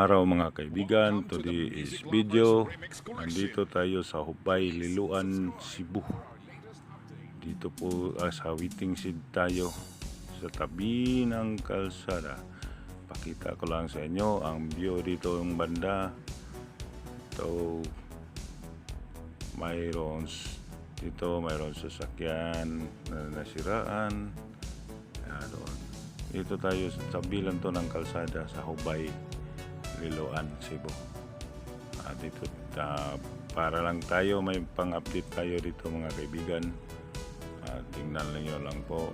araw mga kaibigan, today is video. Nandito tayo sa Hubay, Liloan, Cebu. Dito po sa waiting shed tayo sa tabi ng kalsada. Pakita ko lang sa inyo ang view dito yung banda. Ito mayroon sasakyan na nasiraan. Dito tayo sa tabi lang to ng kalsada sa Hubay, Liloan, Cebu. Dito para lang tayo, may pang-update tayo dito mga kaibigan. Tingnan niyo lang po.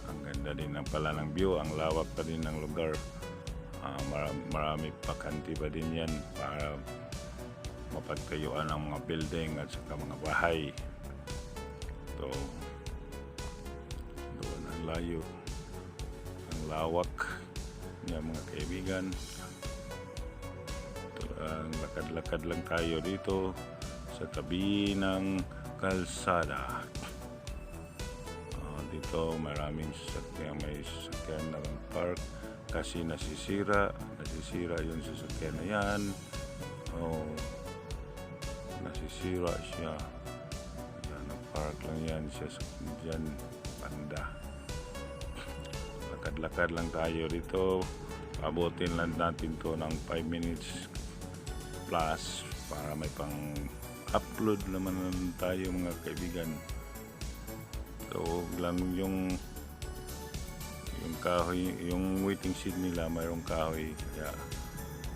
Ang ganda din pala ng view, ang lawak pa din ng lugar. Marami pakanti pa din yan para mapagtayuan ang mga building at saka mga bahay. Ito doon ang layo, ang lawak niya mga kaibigan. Lakad-lakad lang tayo dito sa tabi ng kalsada. Dito maraming sasakyan, may sasakyan na park kasi nasisira yung sasakyan na yan. Nasisira siya. Park lang yan siya dyan banda. Lakad-lakad lang tayo dito. Abutin lang natin to ng 5 minutes plus para may pang upload naman tayo mga kaibigan. So lang yung kahoy, yung waiting shed nila mayroong kahoy, kaya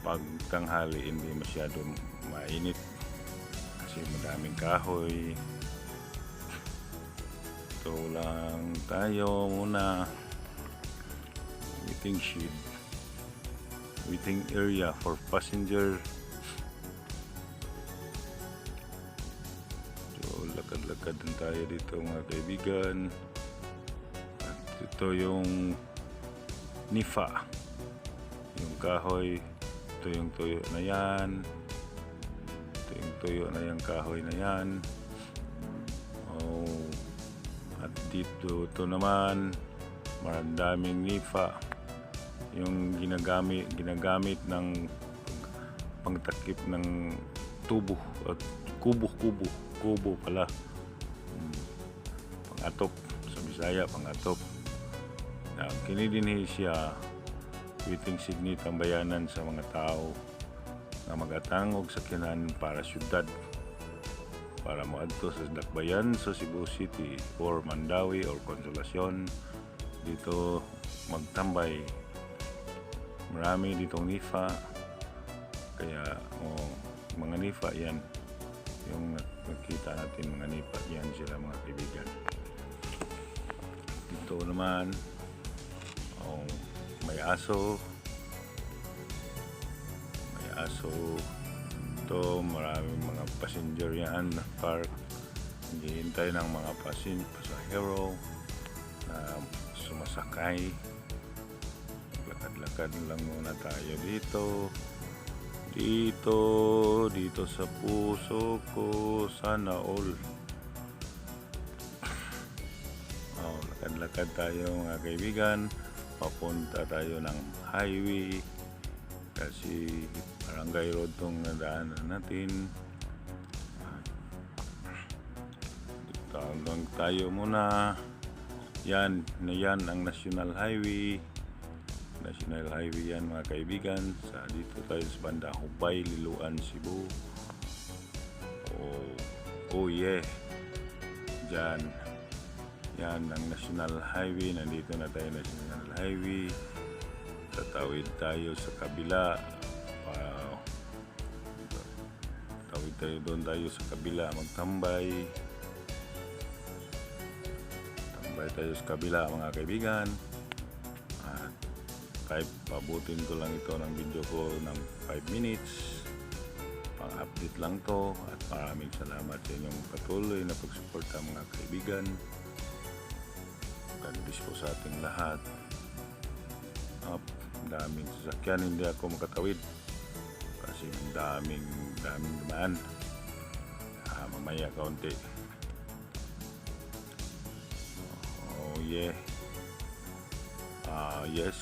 pag tanghali hindi masyado mainit kasi madaming kahoy. So lang tayo muna. Waiting shed, waiting area for passenger. So lakad-lakad din tayo dito mga kaibigan. At ito yung nifa, yung kahoy. Ito yung tuyo na yan. Ito yung tuyo na yung kahoy na yan. At dito ito naman maraming nifa, yung ginagamit ng pangtakip ng tubo at kubo pala, pangatop sa Bisaya, pangatop. Kini din siya waiting shed ni tambayanan sa mga tao na magatang og sakyanan para syudad, para moadto sa dakbayan sa Cebu City or Mandawi or Consolacion. Dito magtambay. Marami ditong nifa, kaya mga nifa yan yung nakita natin, mga nifa yan sila mga kaibigan. Dito naman may aso, ito maraming mga passenger yan na park, hihintay ng mga pasahero na sumasakay. Lakad-lakad lang muna tayo dito sa puso ko, sana all. Lakad-lakad tayo mga kaibigan, papunta tayo ng highway kasi barangay road tong nadaanan natin. Dito lang tayo muna. Yan ang National Highway yan mga kaibigan. Dito tayo sa banda Hubay, Liloan, Cebu. Yeah, dyan yan ang National Highway. Nandito na tayo National Highway. Tatawid tayo sa kabila. Tatawid tayo doon sa kabila, magtambay tayo sa kabila mga kaibigan. At pabutin ko lang ito ng video ko ng 5 minutes, pang update lang to. At maraming salamat sa inyong patuloy na pagsuporta mga kaibigan. God bless po sa ating lahat. Daming sasakyan, hindi ako makatawid kasi daming dumaan. Mamaya kaunti. Yes.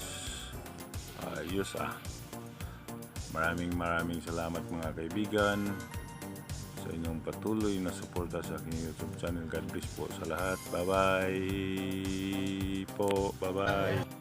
Maraming salamat mga kaibigan sa inyong patuloy na suporta sa aking YouTube channel. God bless po sa lahat. Bye-bye po. Bye-bye.